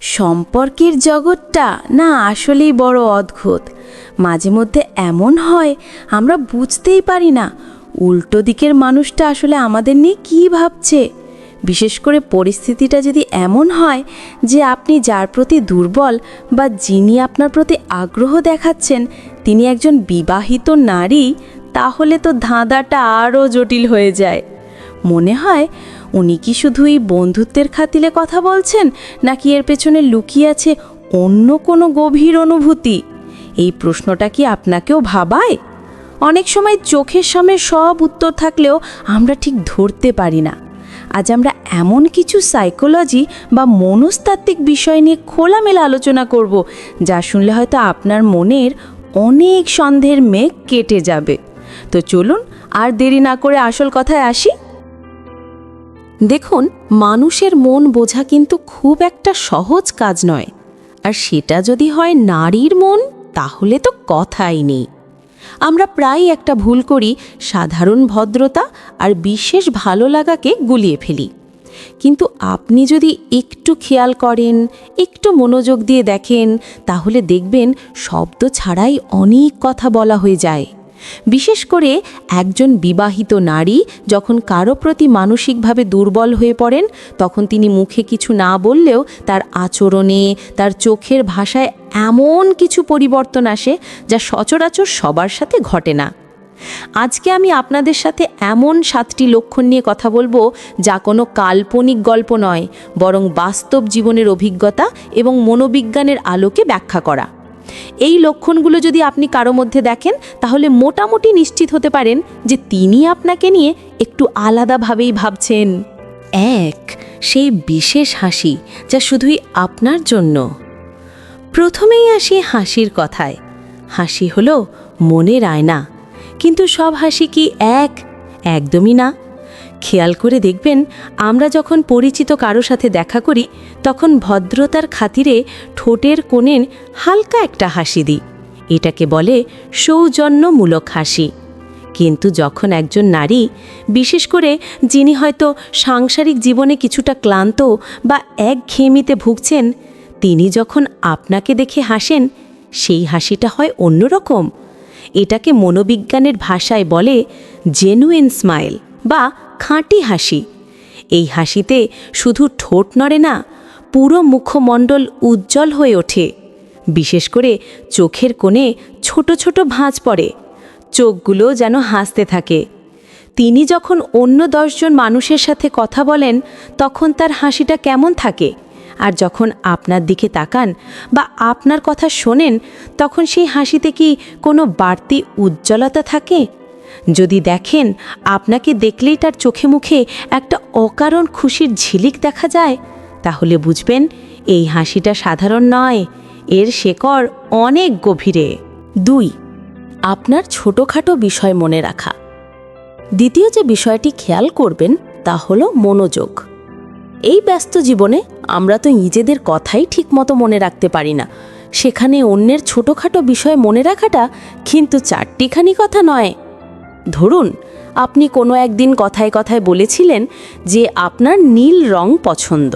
সম্পর্কের জগৎটা না আসলেই বড় অদ্ভুত। মাঝে মধ্যে এমন হয় আমরা বুঝতেই পারি না উল্টো দিকের মানুষটা আসলে আমাদের নিয়ে কী ভাবছে। বিশেষ করে পরিস্থিতিটা যদি এমন হয় যে আপনি যার প্রতি দুর্বল বা যিনি আপনার প্রতি আগ্রহ দেখাচ্ছেন তিনি একজন বিবাহিত নারী, তাহলে তো ধাঁধাটা আরও জটিল হয়ে যায়। মনে হয় উনি কি শুধুই বন্ধুত্বের খাতিরে কথা বলছেন, নাকি এর পেছনে লুকিয়ে আছে অন্য কোনো গভীর অনুভূতি। এই প্রশ্নটা কি আপনাকেও ভাবায়? অনেক সময় চোখের সামনে সব উত্তর থাকলেও আমরা ঠিক ধরতে পারি না। আজ আমরা এমন কিছু সাইকোলজি বা মনস্তাত্ত্বিক বিষয় নিয়ে খোলামেলা আলোচনা করব, যা শুনলে হয়তো আপনার মনের অনেক সন্দেহের মেঘ কেটে যাবে। তো চলুন আর দেরি না করে আসল কথায় আসি। দেখুন, মানুষের মন বোঝা কিন্তু খুব একটা সহজ কাজ নয়, আর সেটা যদি হয় নারীর মন, তাহলে তো কথাই নেই। আমরা প্রায় একটা ভুল করি, সাধারণ ভদ্রতা আর বিশেষ ভালো লাগাকে গুলিয়ে ফেলি। কিন্তু আপনি যদি একটু খেয়াল করেন, একটু মনোযোগ দিয়ে দেখেন, তাহলে দেখবেন শব্দ ছাড়াই অনেক কথা বলা হয়ে যায়। বিশেষ করে একজন বিবাহিত নারী যখন কারো প্রতি মানসিকভাবে দুর্বল হয়ে পড়েন, তখন তিনি মুখে কিছু না বললেও তার আচরণে, তার চোখের ভাষায় এমন কিছু পরিবর্তন আসে যা সচরাচর সবার সাথে ঘটে না। আজকে আমি আপনাদের সাথে এমন 7টি লক্ষণ নিয়ে কথা বলবো, যা কোনো কাল্পনিক গল্প নয়, বরং বাস্তব জীবনের অভিজ্ঞতা এবং মনোবিজ্ঞানের আলোকে ব্যাখ্যা করা। এই লক্ষণগুলো যদি আপনি কারো মধ্যে দেখেন, তাহলে মোটামুটি নিশ্চিত হতে পারেন যে তিনি আপনাকে নিয়ে একটু আলাদাভাবেই ভাবছেন। 1. সেই বিশেষ হাসি যা শুধুই আপনার জন্য। প্রথমেই আসি হাসির কথায়। হাসি হলো মনের আয়না, কিন্তু সব হাসি কি এক? একদমই না। খেয়াল করে দেখবেন, আমরা যখন পরিচিত কারো সাথে দেখা করি, তখন ভদ্রতার খাতিরে ঠোঁটের কোণে হালকা একটা হাসি দিই। এটাকে বলে সৌজন্যমূলক হাসি। কিন্তু যখন একজন নারী, বিশেষ করে যিনি হয়তো সাংসারিক জীবনে কিছুটা ক্লান্ত বা একঘেয়েমিতে ভুগছেন, তিনি যখন আপনাকে দেখে হাসেন, সেই হাসিটা হয় অন্যরকম। এটাকে মনোবিজ্ঞানের ভাষায় বলে জেনুইন স্মাইল বা খাঁটি হাসি। এই হাসিতে শুধু ঠোঁট নড়ে না, পুরো মুখমণ্ডল উজ্জ্বল হয়ে ওঠে। বিশেষ করে চোখের কোণে ছোট ছোট ভাঁজ পড়ে, চোখগুলো যেন হাসতে থাকে। তিনি যখন অন্য 10 জন মানুষের সাথে কথা বলেন, তখন তার হাসিটা কেমন থাকে, আর যখন আপনার দিকে তাকান বা আপনার কথা শোনেন, তখন সেই হাসিতে কি কোনো বাড়তি উজ্জ্বলতা থাকে? যদি দেখেন আপনাকে দেখলেই তার চোখে মুখে একটা অকারণ খুশির ঝিলিক দেখা যায়, তাহলে বুঝবেন এই হাসিটা সাধারণ নয়, এর শেকড় অনেক গভীরে। 2. আপনার ছোটোখাটো বিষয় মনে রাখা। দ্বিতীয় যে বিষয়টি খেয়াল করবেন তা হলো মনোযোগ। এই ব্যস্ত জীবনে আমরা তো নিজেদের কথাই ঠিকমতো মনে রাখতে পারি না, সেখানে অন্যের ছোটোখাটো বিষয় মনে রাখাটা কিন্তু 4টিখানি কথা নয়। ধরুন, আপনি কোনো একদিন কথায় কথায় বলেছিলেন যে আপনার নীল রং পছন্দ,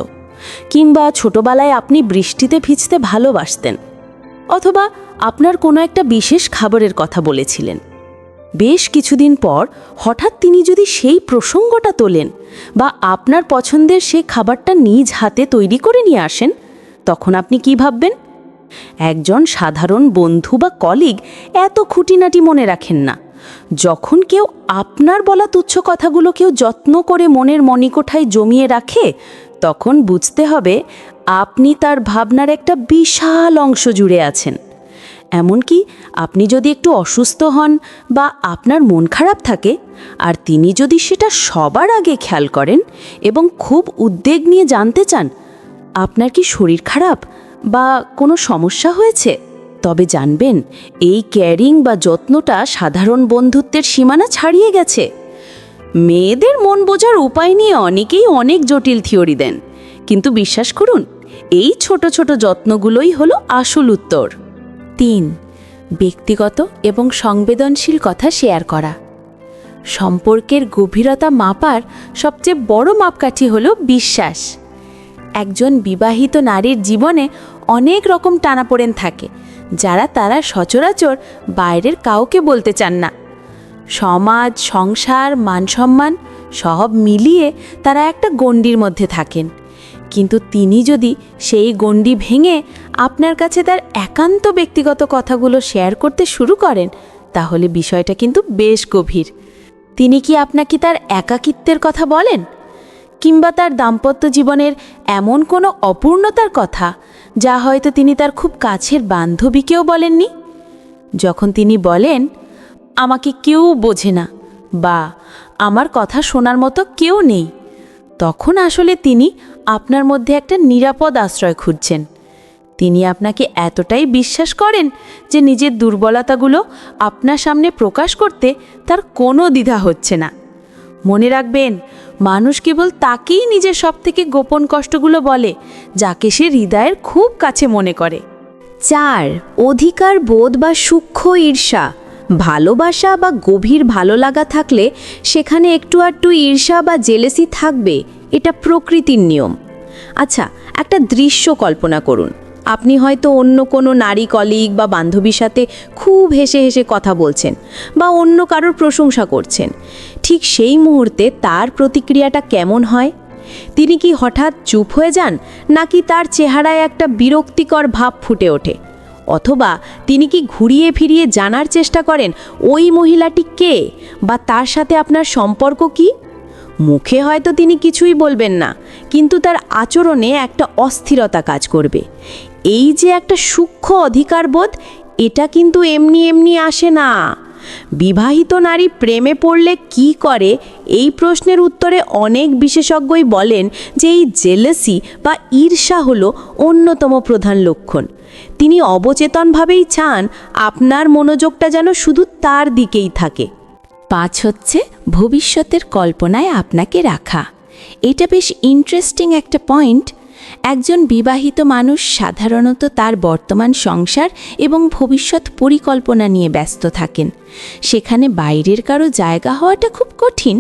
কিংবা ছোটবেলায় আপনি বৃষ্টিতে ভিজতে ভালোবাসতেন, অথবা আপনার কোনো একটা বিশেষ খাবারের কথা বলেছিলেন। বেশ কিছুদিন পর হঠাৎ তিনি যদি সেই প্রসঙ্গটা তোলেন বা আপনার পছন্দের সেই খাবারটা নিজ হাতে তৈরি করে নিয়ে আসেন, তখন আপনি কি ভাববেন? একজন সাধারণ বন্ধু বা কলিগ এত খুঁটিনাটি মনে রাখেন না। যখন কেউ আপনার বলা তুচ্ছ কথাগুলো কেউ যত্ন করে মনের মণিকোঠায় জমিয়ে রাখে, তখন বুঝতে হবে আপনি তার ভাবনার একটা বিশাল অংশ জুড়ে আছেন। এমনকি আপনি যদি একটু অসুস্থ হন বা আপনার মন খারাপ থাকে, আর তিনি যদি সেটা সবার আগে খেয়াল করেন এবং খুব উদ্বেগ নিয়ে জানতে চান আপনার কি শরীর খারাপ বা কোনো সমস্যা হয়েছে, তবে জানবেন এই কেয়ারিং বা যত্নটা সাধারণ বন্ধুত্বের সীমানা ছাড়িয়ে গেছে। মেয়েদের মন বোঝার উপায় নিয়ে অনেকেই অনেক জটিল থিওরি দেন, কিন্তু বিশ্বাস করুন, এই ছোট ছোট যত্নগুলোই হলো আসল উত্তর। 3. ব্যক্তিগত এবং সংবেদনশীল কথা শেয়ার করা। সম্পর্কের গভীরতা মাপার সবচেয়ে বড় মাপকাঠি হলো বিশ্বাস। একজন বিবাহিত নারীর জীবনে অনেক রকম টানাপোড়েন থাকে, যারা তারা সচরাচর বাইরের কাউকে বলতে চান না। সমাজ, সংসার, মানসম্মান সব মিলিয়ে তারা একটা গণ্ডির মধ্যে থাকেন। কিন্তু তিনি যদি সেই গণ্ডি ভেঙে আপনার কাছে তার একান্ত ব্যক্তিগত কথাগুলো শেয়ার করতে শুরু করেন, তাহলে বিষয়টা কিন্তু বেশ গভীর। তিনি কি আপনাকে তার একাকিত্বের কথা বলেন, কিংবা তার দাম্পত্য জীবনের এমন কোনো অপূর্ণতার কথা যা হয়তো তিনি তার খুব কাছের বান্ধবীকেও বলেননি? যখন তিনি বলেন, আমাকে কেউ বোঝে না বা আমার কথা শোনার মতো কেউ নেই, তখন আসলে তিনি আপনার মধ্যে একটা নিরাপদ আশ্রয় খুঁজছেন। তিনি আপনাকে এতটাই বিশ্বাস করেন যে নিজের দুর্বলতাগুলো আপনার সামনে প্রকাশ করতে তার কোনো দ্বিধা হচ্ছে না। মনে রাখবেন, মানুষ কেবল তাকেই নিজের সবথেকে গোপন কষ্টগুলো বলে যাকে সে হৃদয়ের খুব কাছে মনে করে। 4. অধিকার বোধ বা সূক্ষ্ম ঈর্ষা। ভালোবাসা বা গভীর ভালো লাগা থাকলে সেখানে একটু আধটু ঈর্ষা বা জেলেসি থাকবে, এটা প্রকৃতির নিয়ম। আচ্ছা, একটা দৃশ্য কল্পনা করুন। আপনি হয়তো অন্য কোনো নারী কলিগ বা বান্ধবীর সাথে খুব হেসে হেসে কথা বলছেন বা অন্য কারোর প্রশংসা করছেন। ঠিক সেই মুহূর্তে তার প্রতিক্রিয়াটা কেমন হয়? তিনি কি হঠাৎ চুপ হয়ে যান, নাকি তার চেহারায় একটা বিরক্তিকর ভাব ফুটে ওঠে? অথবা তিনি কি ঘুরিয়ে ফিরিয়ে জানার চেষ্টা করেন ওই মহিলাটি কে বা তার সাথে আপনার সম্পর্ক কি? মুখে হয়তো তিনি কিছুই বলবেন না, কিন্তু তার আচরণে একটা অস্থিরতা কাজ করবে। এই যে একটা সূক্ষ্ম অধিকারবোধ, এটা কিন্তু এমনি এমনি আসে না। বিবাহিত নারী প্রেমে পড়লে কি করে, এই প্রশ্নের উত্তরে অনেক বিশেষজ্ঞই বলেন যে এই জেলেসি বা ঈর্ষা হলো অন্যতম প্রধান লক্ষণ। তিনি অবচেতনভাবেই চান আপনার মনোযোগটা যেন শুধু তার দিকেই থাকে। 5 হচ্ছে ভবিষ্যতের কল্পনায় আপনাকে রাখা। এটা বেশ ইন্টারেস্টিং একটা পয়েন্ট। একজন বিবাহিত মানুষ সাধারণত তার বর্তমান সংসার এবং ভবিষ্যৎ পরিকল্পনা নিয়ে ব্যস্ত থাকেন। সেখানে বাইরের কারো জায়গা হওয়াটা খুব কঠিন,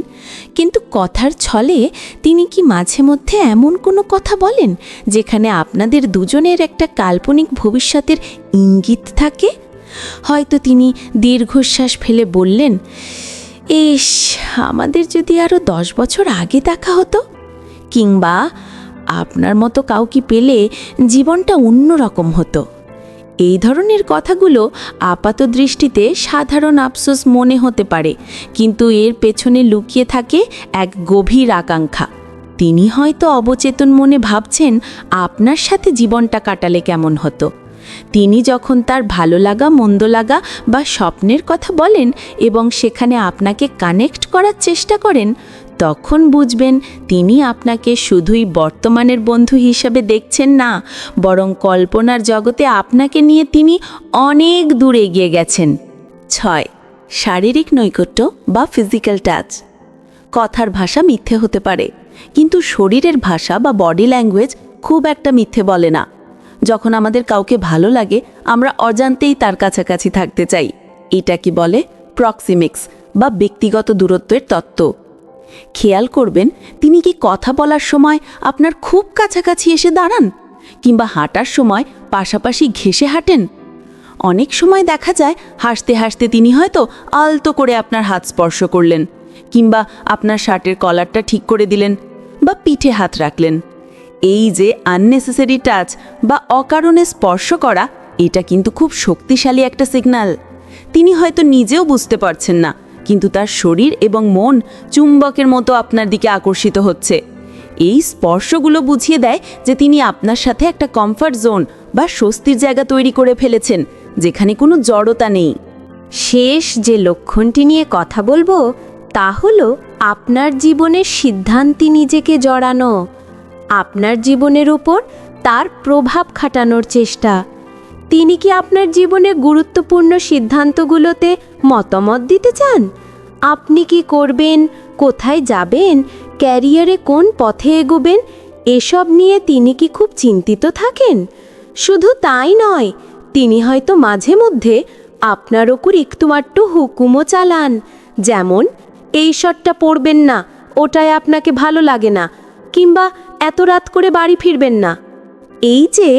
কিন্তু কথার ছলে তিনি কি মাঝে মধ্যে এমন কোনো কথা বলেন যেখানে আপনাদের দুজনের একটা কাল্পনিক ভবিষ্যতের ইঙ্গিত থাকে? হয়তো তিনি দীর্ঘশ্বাস ফেলে বললেন, ইস, আমাদের যদি আরও 10 বছর আগে দেখা হতো, কিংবা আপনার মতো কাউকে পেলে জীবনটা অন্যরকম হতো। এই ধরনের কথাগুলো আপাত দৃষ্টিতে সাধারণ আফসোস মনে হতে পারে, কিন্তু এর পেছনে লুকিয়ে থাকে এক গভীর আকাঙ্ক্ষা। তিনি হয়তো অবচেতন মনে ভাবছেন আপনার সাথে জীবনটা কাটালে কেমন হতো। তিনি যখন তার ভালো লাগা, মন্দ লাগা বা স্বপ্নের কথা বলেন এবং সেখানে আপনাকে কানেক্ট করার চেষ্টা করেন, তখন বুঝবেন তিনি আপনাকে শুধুই বর্তমানের বন্ধু হিসেবে দেখছেন না, বরং কল্পনার জগতে আপনাকে নিয়ে তিনি অনেক দূর এগিয়ে গেছেন। 6. শারীরিক নৈকট্য বা ফিজিক্যাল টাচ। কথার ভাষা মিথ্যে হতে পারে, কিন্তু শরীরের ভাষা বা বডি ল্যাঙ্গুয়েজ খুব একটা মিথ্যে বলে না। যখন আমাদের কাউকে ভালো লাগে, আমরা অজান্তেই তার কাছাকাছি থাকতে চাই। এটা কি বলে প্রক্সিমিক্স বা ব্যক্তিগত দূরত্বের তত্ত্ব। খেয়াল করবেন, তিনি কি কথা বলার সময় আপনার খুব কাছাকাছি এসে দাঁড়ান, কিংবা হাঁটার সময় পাশাপাশি ঘেঁষে হাঁটেন। অনেক সময় দেখা যায় হাসতে হাসতে তিনি হয়তো আলতো করে আপনার হাত স্পর্শ করলেন, কিংবা আপনার শার্টের কলারটা ঠিক করে দিলেন বা পিঠে হাত রাখলেন। এই যে আননেসেসারি টাচ বা অকারণে স্পর্শ করা, এটা কিন্তু খুব শক্তিশালী একটা সিগন্যাল। তিনি হয়তো নিজেও বুঝতে পারছেন না, কিন্তু তার শরীর এবং মন চুম্বকের মতো আপনার দিকে আকর্ষিত হচ্ছে। এই স্পর্শগুলো বুঝিয়ে দেয় যে তিনি আপনার সাথে একটা কমফর্ট জোন বা স্বস্তির জায়গা তৈরি করে ফেলেছেন, যেখানে কোনো জড়তা নেই। শেষ যে লক্ষণটি নিয়ে কথা বলবো তা হলো আপনার জীবনের সিদ্ধান্তে নিজেকে জড়ানো, আপনার জীবনের উপর তার প্রভাব খাটানোর চেষ্টা। তিনি কি আপনার জীবনের গুরুত্বপূর্ণ সিদ্ধান্তগুলোতে মতামত দিতে চান? আপনি কি করবেন, কোথায় যাবেন, ক্যারিয়ারে কোন পথে এগোবেন, এসব নিয়ে তিনি কি খুব চিন্তিত থাকেন? শুধু তাই নয়, তিনি হয়তো মাঝে মধ্যে আপনার ওপর একটু হুকুমও চালান, যেমন এই শটটা পরবেন না, ওটায় আপনাকে ভালো লাগে না, কিংবা এত রাত করে বাড়ি ফিরবেন না। এই যে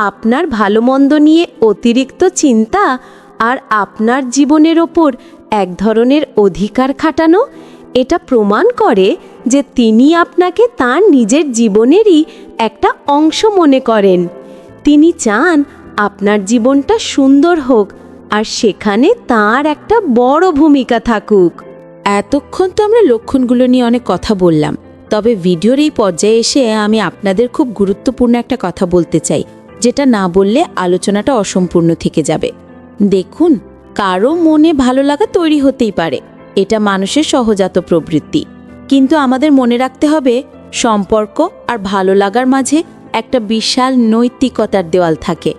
আপনার ভালো মন্দ নিয়ে অতিরিক্ত চিন্তা আর আপনার জীবনের ওপর এক ধরনের অধিকার খাটানো, এটা প্রমাণ করে যে তিনি আপনাকে তার নিজের জীবনেরই একটা অংশ মনে করেন। তিনি চান আপনার জীবনটা সুন্দর হোক আর সেখানে তার একটা বড় ভূমিকা থাকুক। এতক্ষণ তো আমরা লক্ষণগুলো নিয়ে অনেক কথা বললাম, তবে ভিডিওর এই পর্যায়ে এসে আমি আপনাদের খুব গুরুত্বপূর্ণ একটা কথা বলতে চাই, যেটা না বললে আলোচনাটা অসম্পূর্ণ থেকে যাবে। দেখুন, কারো মনে ভালো লাগা তৈরি হতেই পারে, এটা মানুষের সহজাত প্রবৃত্তি। কিন্তু আমাদের মনে রাখতে হবে, সম্পর্ক আর ভালো লাগার মাঝে একটা বিশাল নৈতিকতার দেওয়াল থাকে।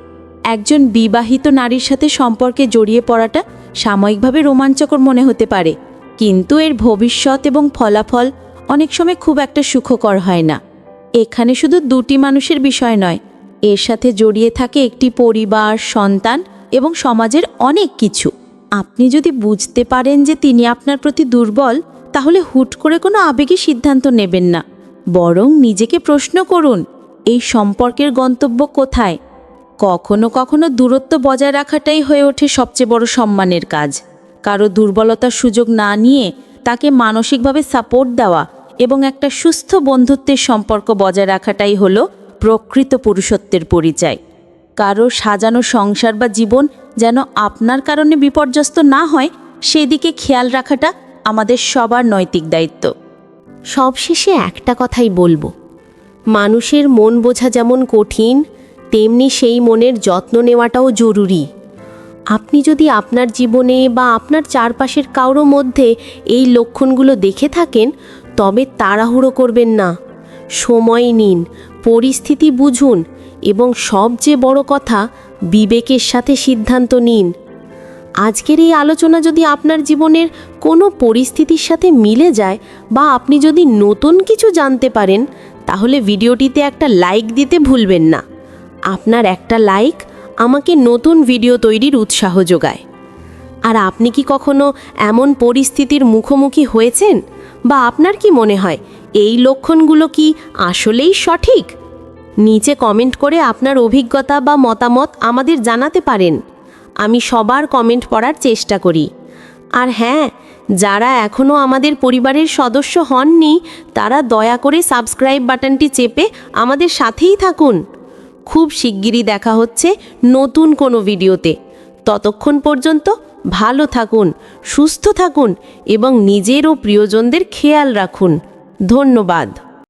একজন বিবাহিত নারীর সাথে সম্পর্কে জড়িয়ে পড়াটা সাময়িকভাবে রোমাঞ্চকর মনে হতে পারে, কিন্তু এর ভবিষ্যৎ এবং ফলাফল অনেক সময় খুব একটা সুখকর হয় না। এখানে শুধু দুটি মানুষের বিষয় নয়, এর সাথে জড়িয়ে থাকে একটি পরিবার, সন্তান এবং সমাজের অনেক কিছু। আপনি যদি বুঝতে পারেন যে তিনি আপনার প্রতি দুর্বল, তাহলে হুট করে কোনো আবেগী সিদ্ধান্ত নেবেন না, বরং নিজেকে প্রশ্ন করুন, এই সম্পর্কের গন্তব্য কোথায়? কখনো কখনো দূরত্ব বজায় রাখাটাই হয়ে ওঠে সবচেয়ে বড় সম্মানের কাজ। কারো দুর্বলতার সুযোগ না নিয়ে তাকে মানসিকভাবে সাপোর্ট দেওয়া এবং একটা সুস্থ বন্ধুত্বের সম্পর্ক বজায় রাখাটাই হলো প্রকৃত পুরুষত্বের পরিচয়। কারো সাজানো সংসার বা জীবন যেন আপনার কারণে বিপর্যস্ত না হয়, সেদিকে খেয়াল রাখাটা আমাদের সবার নৈতিক দায়িত্ব। সবশেষে একটা কথাই বলবো, মানুষের মন বোঝা যেমন কঠিন, তেমনি সেই মনের যত্ন নেওয়াটাও জরুরি। আপনি যদি আপনার জীবনে বা আপনার চারপাশের কারো মধ্যে এই লক্ষণগুলো দেখে থাকেন, তবে তাড়াহুড়ো করবেন না। সময় নিন, পরিস্থিতি বুঝুন এবং সবচেয়ে বড় কথা, বিবেকের সাথে সিদ্ধান্ত নিন। আজকের এই আলোচনা যদি আপনার জীবনের কোনো পরিস্থিতির সাথে মিলে যায় বা আপনি যদি নতুন কিছু জানতে পারেন, তাহলে ভিডিওটিতে একটা লাইক দিতে ভুলবেন না। আপনার একটা লাইক আমাকে নতুন ভিডিও তৈরির উৎসাহ যোগায়। আর আপনি কি কখনো এমন পরিস্থিতির মুখোমুখি হয়েছেন? বা আপনার কি মনে হয় এই লক্ষণগুলো কি আসলেই সঠিক? নিচে কমেন্ট করে আপনার অভিজ্ঞতা বা মতামত আমাদের জানাতে পারেন। আমি সবার কমেন্ট পড়ার চেষ্টা করি। আর হ্যাঁ, যারা এখনও আমাদের পরিবারের সদস্য হননি, তারা দয়া করে সাবস্ক্রাইব বাটনটি চেপে আমাদের সাথেই থাকুন। খুব শিগগিরই দেখা হচ্ছে নতুন কোনো ভিডিওতে। ততক্ষণ পর্যন্ত ভালো থাকুন, সুস্থ থাকুন এবং নিজের ও প্রিয়জনদের খেয়াল রাখুন। ধন্যবাদ।